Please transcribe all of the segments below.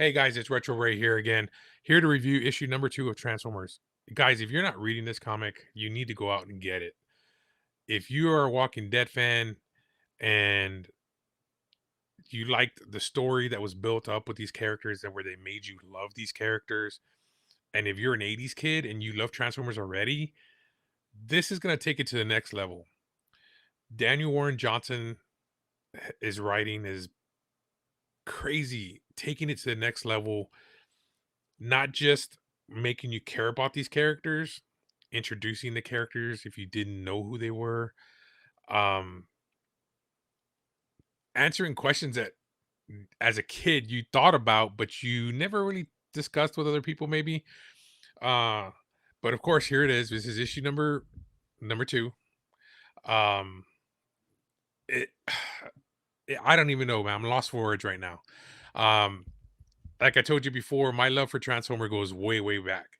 Hey guys, it's Retro Ray here again, here to review issue number 2 of Transformers. Guys, if you're not reading this comic, you need to go out and get it. If you are a Walking Dead fan and you liked the story that was built up with these characters that where they made you love these characters, and if you're an 80s kid and you love Transformers already, this is going to take it to the next level. Daniel Warren Johnson is writing is crazy, taking it to the next level, not just making you care about these characters, introducing the characters if you didn't know who they were, um, answering questions that as a kid you thought about, but you never really discussed with other people, maybe. Uh, but of course, here it is. This is issue number 2. Um, it, I don't even know, man. I'm lost for words right now. Um, like I told you before, my love for Transformer goes way, way back.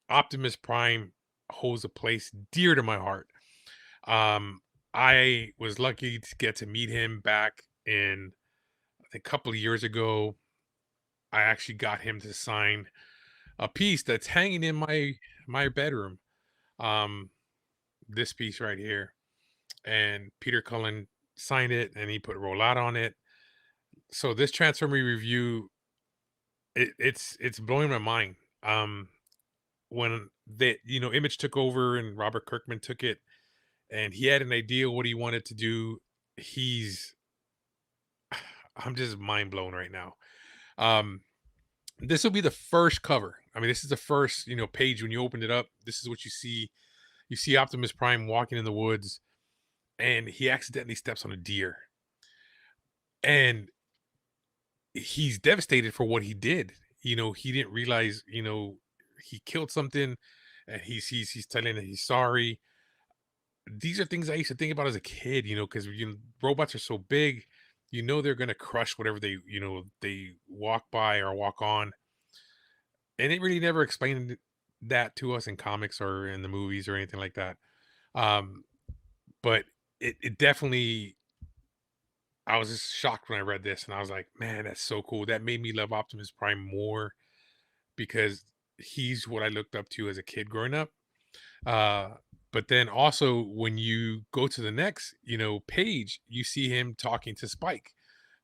Optimus Prime holds a place dear to my heart. Um, I was lucky to get to meet him back in I think a couple of years ago. I actually got him to sign a piece that's hanging in my bedroom. Um, this piece right here, and Peter Cullen signed it, and he put Rollout on it. So this Transformer review, it's blowing my mind. When Image took over and Robert Kirkman took it, and he had an idea what he wanted to do. He's I'm just mind blown right now. Um, this will be the first cover. I mean, this is the first, page when you open it up. This is what you see. You see Optimus Prime walking in the woods, and he accidentally steps on a deer, and he's devastated for what he did. He didn't realize, he killed something, and he's telling that he's sorry. These are things I used to think about as a kid, because robots are so big, they're gonna crush whatever they walk by or walk on. And it really never explained that to us in comics or in the movies or anything like that. Um, but it definitely I was just shocked when I read this and I was like, man, that's so cool. That made me love Optimus Prime more because he's what I looked up to as a kid growing up. Uh, but then also when you go to the next, page, you see him talking to Spike.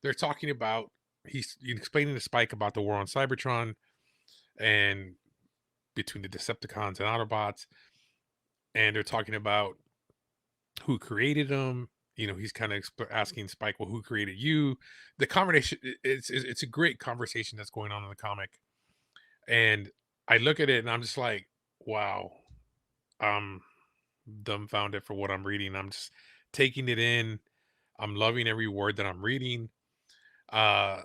They're talking about he's explaining to Spike about the war on Cybertron and between the Decepticons and Autobots, and they're talking about who created them. He's kind of asking Spike, "Well, who created you?" The conversation, it's a great conversation that's going on in the comic, and I look at it and I'm just like, "Wow." Um, dumbfounded for what I'm reading. I'm just taking it in. I'm loving every word that I'm reading. Uh,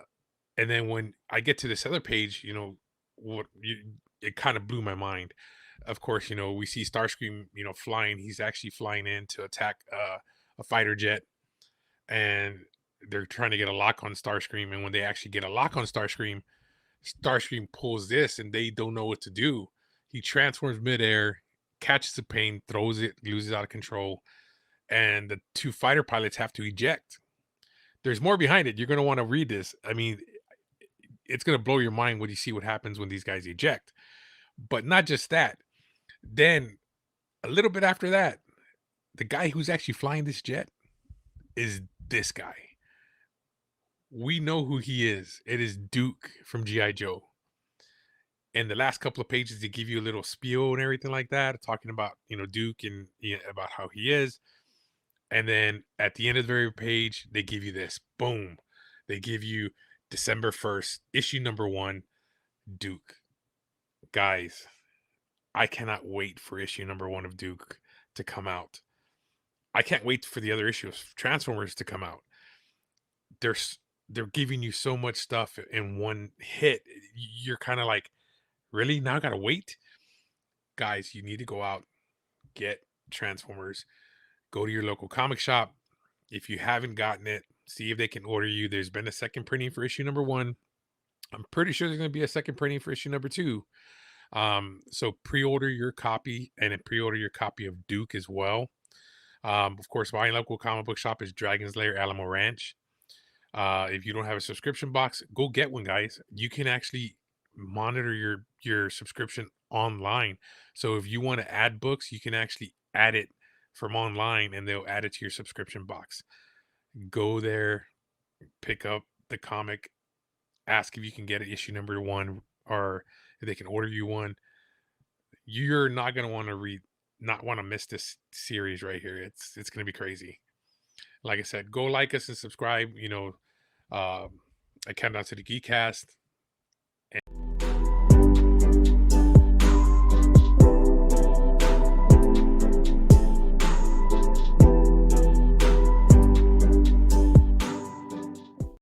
and then when I get to this other page, it kind of blew my mind. Of course, we see Starscream, flying. He's actually flying in to attack a fighter jet, and they're trying to get a lock on Starscream. And when they actually get a lock on Starscream, Starscream pulls this, and they don't know what to do. He transforms midair, catches the pain, throws it, loses out of control, and the two fighter pilots have to eject. There's more behind it. You're going to want to read this. I mean, it's going to blow your mind when you see what happens when these guys eject. But not just that. Then a little bit after that, the guy who's actually flying this jet is this guy. We know who he is. It is Duke from G.I. Joe. In the last couple of pages, they give you a little spiel and everything like that, talking about, Duke and about how he is. And then at the end of the very page, they give you this. Boom. They give you December 1st, issue number 1, Duke. Guys, I cannot wait for issue number 1 of Duke to come out. I can't wait for the other issue of Transformers to come out. They're they're giving you so much stuff in one hit. You're kind of like, really? Now I gotta wait? Guys, you need to go out, get Transformers, go to your local comic shop. If you haven't gotten it, see if they can order you. There's been a second printing for issue number 1. I'm pretty sure there's going to be a second printing for issue number 2. So pre-order your copy and then pre-order your copy of Duke as well. Of course, my local comic book shop is Dragon's Lair Alamo Ranch. If you don't have a subscription box, go get one, guys. You can actually monitor your subscription online. So if you want to add books, you can actually add it from online, and they'll add it to your subscription box. Go there, pick up the comic, ask if you can get it issue number one, or if they can order you one. You're not gonna want to read, not want to miss this series right here. It's gonna be crazy. Like I said, go like us and subscribe. Um, I count down to the Geekcast.